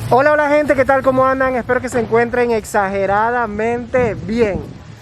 Hola, hola gente, ¿qué tal? ¿Cómo andan? Espero que se encuentren exageradamente bien.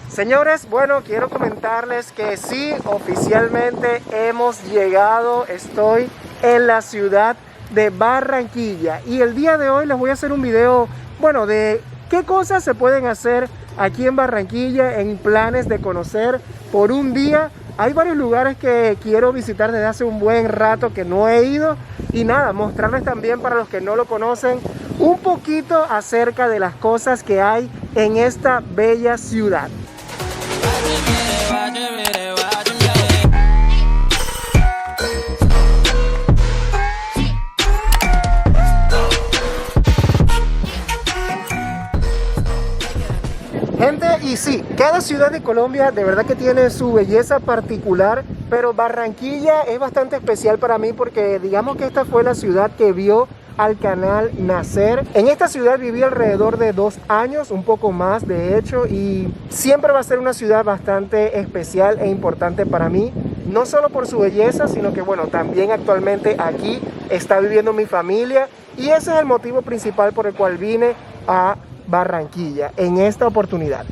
Señores, bueno, quiero comentarles que sí, oficialmente hemos llegado. Estoy en la ciudad de Barranquilla y el día de hoy les voy a hacer un video, bueno, de qué cosas se pueden hacer aquí en Barranquilla en planes de conocer por un día. Hay varios lugares que quiero visitar desde hace un buen rato que no he ido y nada, mostrarles también para los que no lo conocen un poquito acerca de las cosas que hay en esta bella ciudad. Gente, y sí, cada ciudad de Colombia de verdad que tiene su belleza particular, pero Barranquilla es bastante especial para mí porque digamos que esta fue la ciudad que vio al canal nacer. En esta ciudad viví alrededor de 2 años, un poco más de hecho, y siempre va a ser una ciudad bastante especial e importante para mí, no solo por su belleza, sino que bueno, también actualmente aquí está viviendo mi familia y ese es el motivo principal por el cual vine a Barranquilla en esta oportunidad.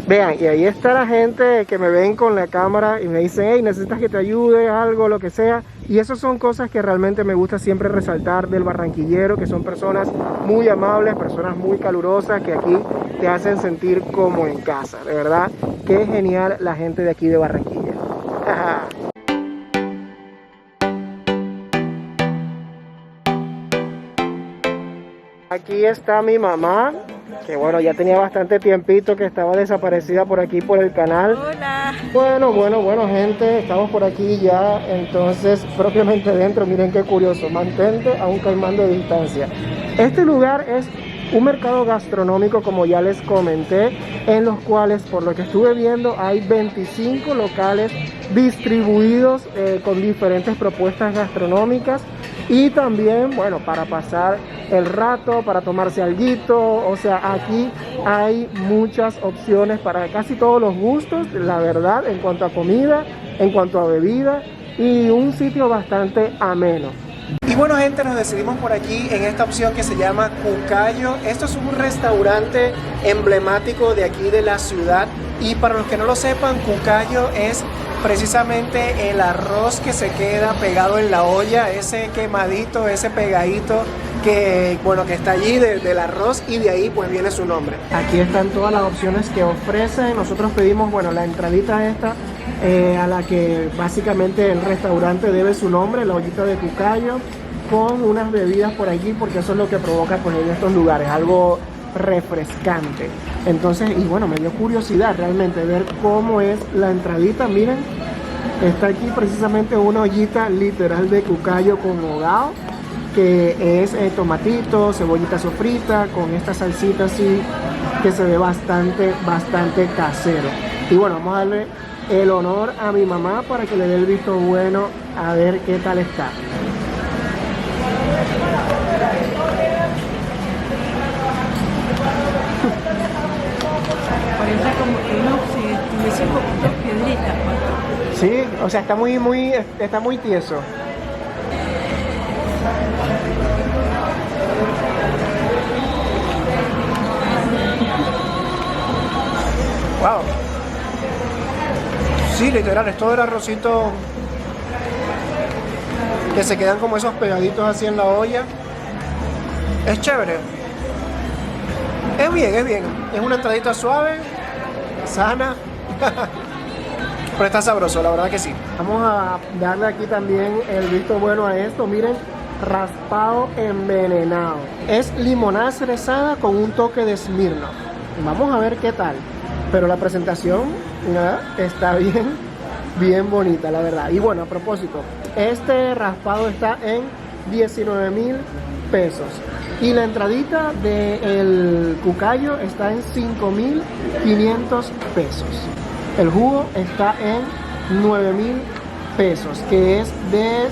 Vean, y ahí está la gente que me ven con la cámara y me dicen, hey, necesitas que te ayude, algo, lo que sea. Y eso son cosas que realmente me gusta siempre resaltar del barranquillero, que son personas muy amables, personas muy calurosas, que aquí te hacen sentir como en casa. De verdad, qué genial la gente de aquí de Barranquilla. Aquí está mi mamá, que bueno, ya tenía bastante tiempito que estaba desaparecida por aquí por el canal. Hola. Bueno, gente, estamos por aquí ya, entonces propiamente dentro, miren qué curioso, mantente a un caimán de distancia. Este lugar es un mercado gastronómico, como ya les comenté, en los cuales, por lo que estuve viendo, hay 25 locales distribuidos con diferentes propuestas gastronómicas y también, bueno, para pasar el rato, para tomarse alguito. O sea, aquí hay muchas opciones para casi todos los gustos, la verdad, en cuanto a comida, en cuanto a bebida, y un sitio bastante ameno. Y bueno, gente, nos decidimos por aquí en esta opción que se llama Cucayo. Esto es un restaurante emblemático de aquí de la ciudad y para los que no lo sepan, Cucayo es precisamente el arroz que se queda pegado en la olla, ese quemadito, ese pegadito que bueno, que está allí del arroz, y de ahí pues viene su nombre. Aquí están todas las opciones que ofrece. Nosotros pedimos, bueno, la entradita esta a la que básicamente el restaurante debe su nombre, la ollita de Cucayo, con unas bebidas por aquí porque eso es lo que provoca pues en estos lugares, algo refrescante. Entonces, y bueno, me dio curiosidad realmente ver cómo es la entradita. Miren, está aquí precisamente una ollita literal de Cucayo con hogao, que es tomatito, cebollita sofrita, con esta salsita así que se ve bastante casero. Y bueno, vamos a darle el honor a mi mamá para que le dé el visto bueno a ver qué tal está. Parece como que uno se tuviese un poquito piedrita. Sí, o sea, está muy tieso. Wow. Sí, literal, es todo el arrocito que se quedan como esos pegaditos así en la olla. Es chévere. Es bien. Es una entradita suave, sana. Pero está sabroso, la verdad que sí. Vamos a darle aquí también el visto bueno a esto. Miren, raspado envenenado. Es limonada cerezada con un toque de Smirnoff. Vamos a ver qué tal. Pero la presentación está bien bonita, la verdad. Y bueno, a propósito, este raspado está en 19.000 pesos. Y la entradita del Cucayo está en 5.500 pesos. El jugo está en 9.000 pesos, que es de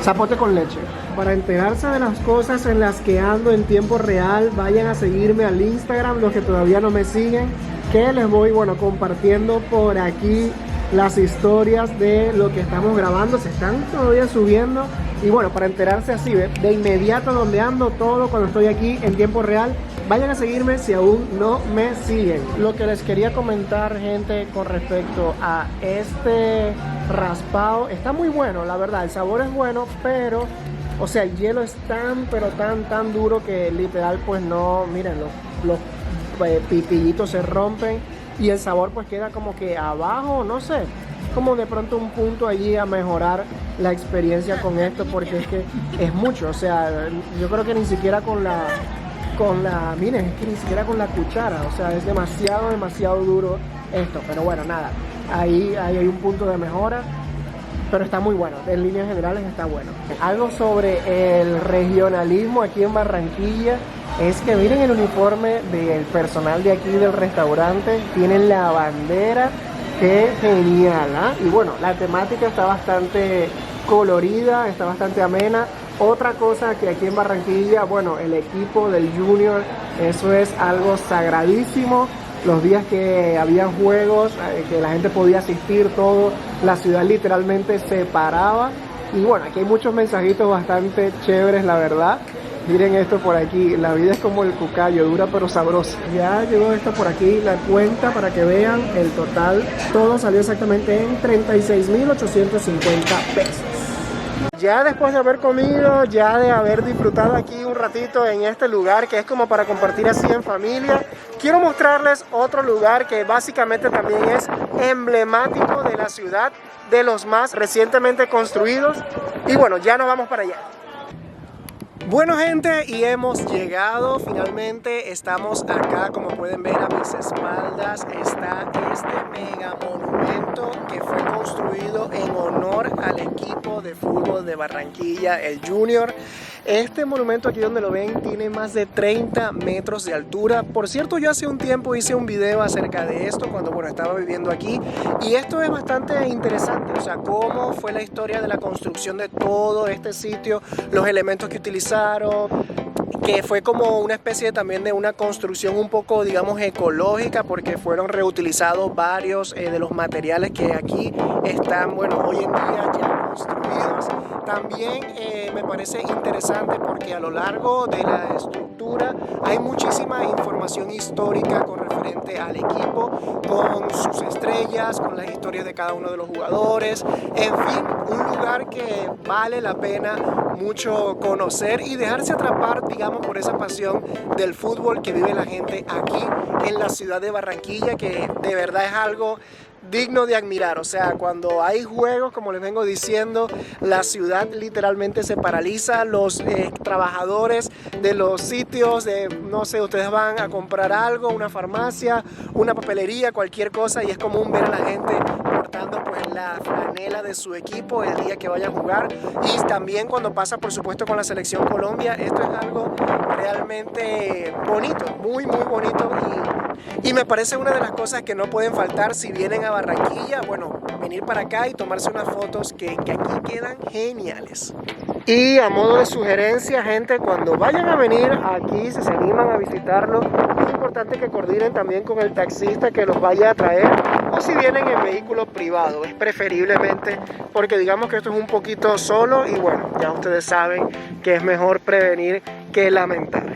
zapote con leche. Para enterarse de las cosas en las que ando en tiempo real, vayan a seguirme al Instagram, los que todavía no me siguen, que les voy, bueno, compartiendo por aquí las historias de lo que estamos grabando. Se están todavía subiendo Y bueno, para enterarse así de inmediato donde ando, todo cuando estoy aquí en tiempo real, vayan a seguirme si aún no me siguen. Lo que les quería comentar, gente, con respecto a este raspado, está muy bueno, la verdad, el sabor es bueno, pero, o sea, el hielo es tan, pero tan duro que literal, pues no, miren, los pitillitos se rompen y el sabor pues queda como que abajo, no sé, como de pronto un punto allí a mejorar la experiencia con esto, porque es que es mucho, o sea, yo creo que ni siquiera miren, es que ni siquiera con la cuchara, o sea, es demasiado duro esto, pero bueno, nada, ahí hay un punto de mejora, pero está muy bueno, en líneas generales está bueno. Algo sobre el regionalismo aquí en Barranquilla es que miren el uniforme del personal de aquí del restaurante, tienen la bandera. ¡Qué genial! ¿Eh? Y bueno, la temática está bastante colorida, está bastante amena. Otra cosa que aquí en Barranquilla, bueno, el equipo del Junior, eso es algo sagradísimo. Los días que había juegos, que la gente podía asistir, todo, la ciudad literalmente se paraba. Y bueno, aquí hay muchos mensajitos bastante chéveres, la verdad. Miren esto por aquí, la vida es como el cucayo, dura pero sabrosa. Ya llegó esto por aquí, la cuenta para que vean el total. Todo salió exactamente en 36,850 pesos. Ya después de haber comido, ya de haber disfrutado aquí un ratito en este lugar que es como para compartir así en familia, quiero mostrarles otro lugar que básicamente también es emblemático de la ciudad, de los más recientemente construidos. Y bueno, ya nos vamos para allá. Bueno, gente, y hemos llegado, finalmente estamos acá, como pueden ver a mis espaldas está este mega monumento que fue construido en honor al equipo de fútbol de Barranquilla, el Junior. Este monumento aquí donde lo ven tiene más de 30 metros de altura. Por cierto, yo hace un tiempo hice un video acerca de esto cuando bueno, estaba viviendo aquí, y esto es bastante interesante, o sea, cómo fue la historia de la construcción de todo este sitio, los elementos que utilizaron, que fue como una especie también de una construcción un poco, digamos, ecológica, porque fueron reutilizados varios de los materiales que aquí están, bueno, hoy en día ya construidos. También me parece interesante porque a lo largo de la estructura hay muchísima información histórica con referente al equipo, con sus estrellas, con las historias de cada uno de los jugadores, en fin, un lugar que vale la pena mucho conocer y dejarse atrapar, digamos, por esa pasión del fútbol que vive la gente aquí en la ciudad de Barranquilla, que de verdad es algo digno de admirar. O sea, cuando hay juegos, como les vengo diciendo, la ciudad literalmente se paraliza. Los trabajadores de los sitios, no sé, ustedes van a comprar algo, una farmacia, una papelería, cualquier cosa, y es común ver a la gente portando pues la franela de su equipo el día que vaya a jugar. Y también cuando pasa, por supuesto, con la selección Colombia, esto es algo realmente bonito, muy bonito, y me parece una de las cosas que no pueden faltar si vienen a Barranquilla, bueno, venir para acá y tomarse unas fotos que aquí quedan geniales. Y a modo de sugerencia, gente, cuando vayan a venir aquí, si se animan a visitarlo, es importante que coordinen también con el taxista que los vaya a traer, o si vienen en vehículo privado, es preferiblemente, porque digamos que esto es un poquito solo y bueno, ya ustedes saben que es mejor prevenir que lamentar.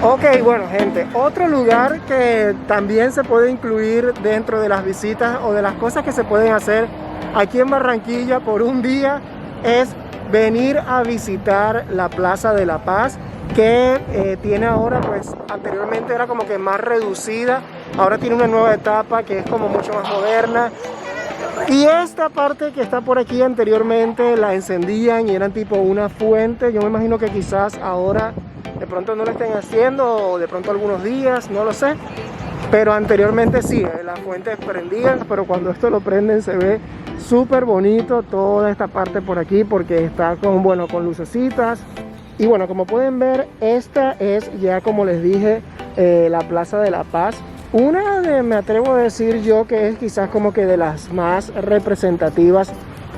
Ok, bueno, gente, otro lugar que también se puede incluir dentro de las visitas o de las cosas que se pueden hacer aquí en Barranquilla por un día es venir a visitar la Plaza de la Paz, que tiene ahora, pues anteriormente era como que más reducida, ahora tiene una nueva etapa que es como mucho más moderna. Y esta parte que está por aquí anteriormente la encendían y eran tipo una fuente. Yo me imagino que quizás ahora de pronto no lo estén haciendo, o de pronto algunos días, no lo sé, pero anteriormente sí, las fuentes prendían, pero cuando esto lo prenden se ve súper bonito toda esta parte por aquí, porque está con, bueno, con lucecitas. Y bueno, como pueden ver, esta es ya, como les dije, la Plaza de la Paz, una de, me atrevo a decir yo, que es quizás como que de las más representativas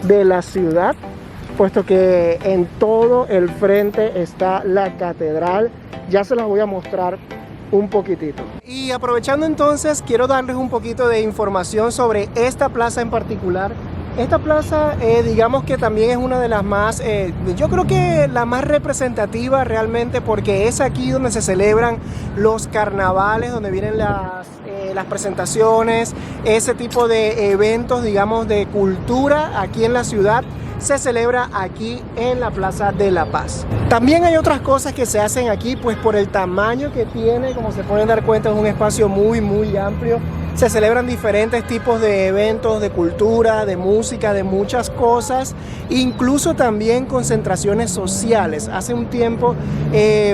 de la ciudad, puesto que en todo el frente está la catedral. Ya se las voy a mostrar un poquitito. Y aprovechando entonces, quiero darles un poquito de información sobre esta plaza en particular. Esta plaza, digamos que también es una de las más, yo creo que la más representativa realmente, porque es aquí donde se celebran los carnavales, donde vienen las presentaciones, ese tipo de eventos, digamos, de cultura aquí en la ciudad. Se celebra aquí en la Plaza de la Paz. También hay otras cosas que se hacen aquí, pues por el tamaño que tiene, como se pueden dar cuenta, es un espacio muy amplio. Se celebran diferentes tipos de eventos, de cultura, de música, de muchas cosas, incluso también concentraciones sociales. Hace un tiempo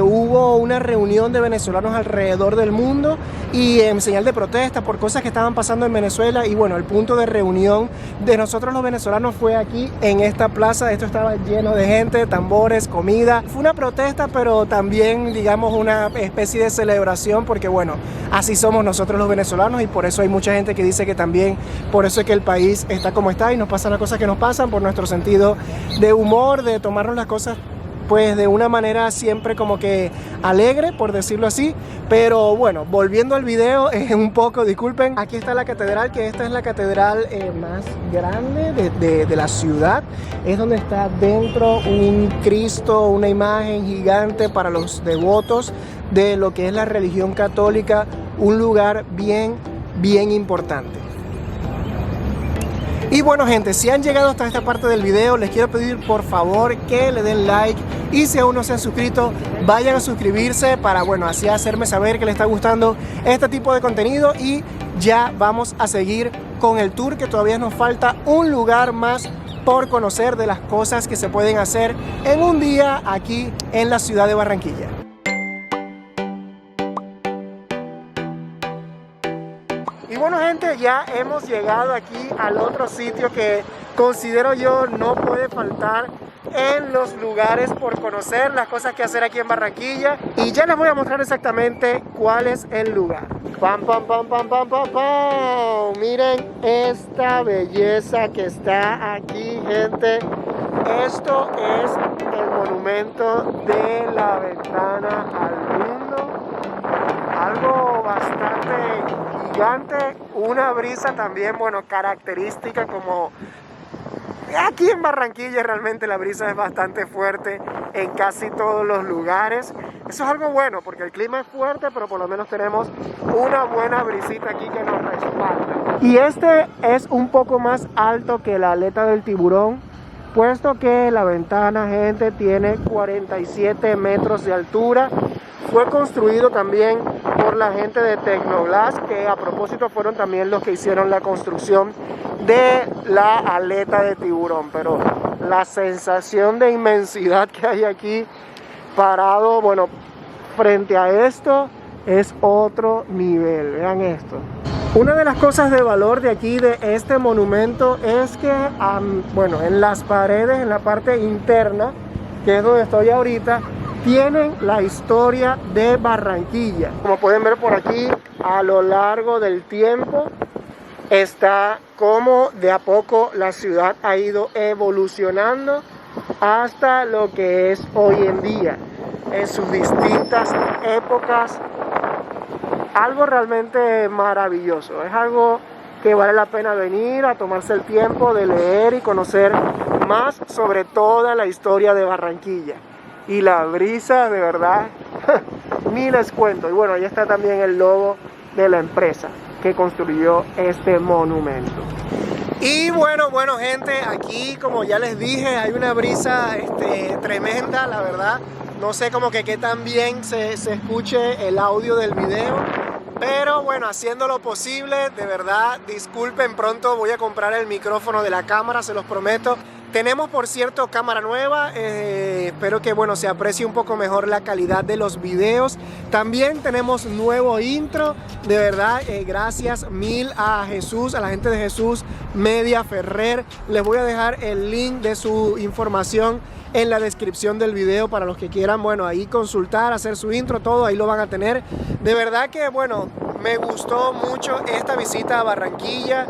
hubo una reunión de venezolanos alrededor del mundo y en señal de protesta por cosas que estaban pasando en Venezuela, y bueno, el punto de reunión de nosotros los venezolanos fue aquí en esta plaza. Esto estaba lleno de gente, tambores, comida. Fue una protesta, pero también, digamos, una especie de celebración, porque bueno, así somos nosotros los venezolanos, y por eso hay mucha gente que dice que también por eso es que el país está como está y nos pasan las cosas que nos pasan, por nuestro sentido de humor, de tomarnos las cosas pues de una manera siempre como que alegre, por decirlo así. Pero bueno, volviendo al video, un poco, disculpen, aquí está la catedral, que esta es la catedral más grande de la ciudad. Es donde está dentro un Cristo, una imagen gigante para los devotos de lo que es la religión católica, un lugar bien importante. Y bueno, gente, si han llegado hasta esta parte del video, les quiero pedir por favor que le den like, y si aún no se han suscrito, vayan a suscribirse para, bueno, así hacerme saber que les está gustando este tipo de contenido. Y ya vamos a seguir con el tour, que todavía nos falta un lugar más por conocer de las cosas que se pueden hacer en un día aquí en la ciudad de Barranquilla. Y bueno, gente, ya hemos llegado aquí al otro sitio que considero yo no puede faltar en los lugares por conocer, las cosas que hacer aquí en Barranquilla. Y ya les voy a mostrar exactamente cuál es el lugar. ¡Pam, pam, pam, pam, pam, pam, pam! Miren esta belleza que está aquí, gente. Esto es el monumento de la ventana al mundo. Algo bastante gigante, una brisa también, bueno, característica, como aquí en Barranquilla realmente la brisa es bastante fuerte en casi todos los lugares. Eso es algo bueno porque el clima es fuerte, pero por lo menos tenemos una buena brisita aquí que nos respalda. Y este es un poco más alto que la aleta del tiburón, puesto que la ventana, gente, tiene 47 metros de altura. Fue construido también por la gente de Tecnoglass, que a propósito fueron también los que hicieron la construcción de la aleta de tiburón. Pero la sensación de inmensidad que hay aquí parado, bueno, frente a esto, es otro nivel. Vean esto. Una de las cosas de valor de aquí, de este monumento, es que, bueno, en las paredes, en la parte interna, que es donde estoy ahorita, tienen la historia de Barranquilla. Como pueden ver por aquí, a lo largo del tiempo está como de a poco la ciudad ha ido evolucionando hasta lo que es hoy en día, en sus distintas épocas. Algo realmente maravilloso, es algo que vale la pena venir a tomarse el tiempo de leer y conocer más sobre toda la historia de Barranquilla. Y la brisa, de verdad, ni les cuento. Y bueno, ahí está también el logo de la empresa que construyó este monumento. Y bueno, gente, aquí, como ya les dije, hay una brisa tremenda, la verdad. No sé como que qué tan bien se escuche el audio del video, pero bueno, haciendo lo posible, de verdad, disculpen, pronto voy a comprar el micrófono de la cámara, se los prometo. Tenemos, por cierto, cámara nueva, espero que, bueno, se aprecie un poco mejor la calidad de los videos. También tenemos nuevo intro, de verdad, gracias mil a Jesús, a la gente de Jesús Media Ferrer. Les voy a dejar el link de su información en la descripción del video para los que quieran, bueno, ahí consultar, hacer su intro, todo, ahí lo van a tener. De verdad que, bueno, Me gustó mucho esta visita a Barranquilla.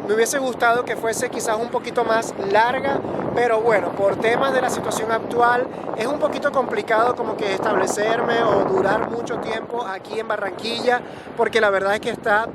Me hubiese gustado que fuese quizás un poquito más larga, pero bueno, por temas de la situación actual es un poquito complicado como que establecerme o durar mucho tiempo aquí en Barranquilla, porque la verdad es que está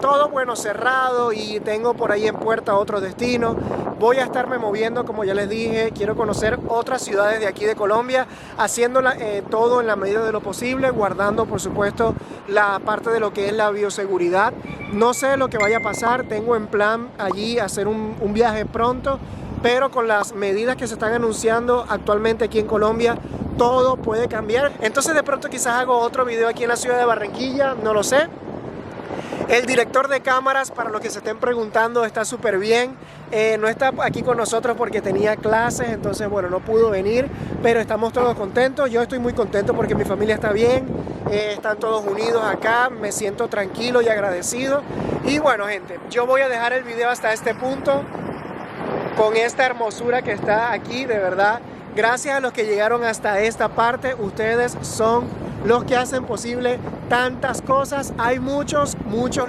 todo bueno cerrado y tengo por ahí en puerta otro destino. Voy a estarme moviendo, como ya les dije, quiero conocer otras ciudades de aquí de Colombia, haciéndola todo en la medida de lo posible, guardando por supuesto la parte de lo que es la bioseguridad. No sé lo que vaya a pasar, tengo en plan allí hacer un viaje pronto, pero con las medidas que se están anunciando actualmente aquí en Colombia, todo puede cambiar. Entonces de pronto quizás hago otro video aquí en la ciudad de Barranquilla, no lo sé. El director de cámaras, para los que se estén preguntando, está súper bien. No está aquí con nosotros porque tenía clases, entonces bueno, no pudo venir, pero estamos todos contentos. Yo estoy muy contento porque mi familia está bien, están todos unidos acá, me siento tranquilo y agradecido. Y bueno, gente, yo voy a dejar el video hasta este punto, con esta hermosura que está aquí, de verdad. Gracias a los que llegaron hasta esta parte, ustedes son los que hacen posible tantas cosas. Hay muchos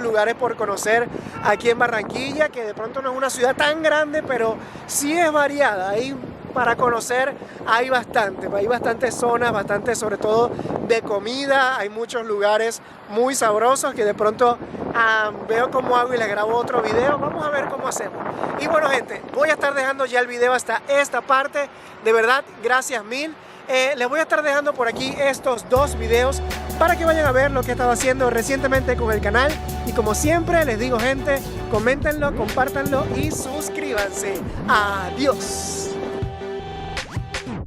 lugares por conocer aquí en Barranquilla, que de pronto no es una ciudad tan grande, pero sí es variada. Ahí para conocer hay bastantes zonas, bastante sobre todo de comida. Hay muchos lugares muy sabrosos que de pronto veo cómo hago y les grabo otro video. Vamos a ver cómo hacemos. Y bueno, gente, voy a estar dejando ya el video hasta esta parte. De verdad, gracias mil. Les voy a estar dejando por aquí estos dos videos para que vayan a ver lo que he estado haciendo recientemente con el canal. Y como siempre les digo, gente, coméntenlo, compártanlo y suscríbanse. Adiós.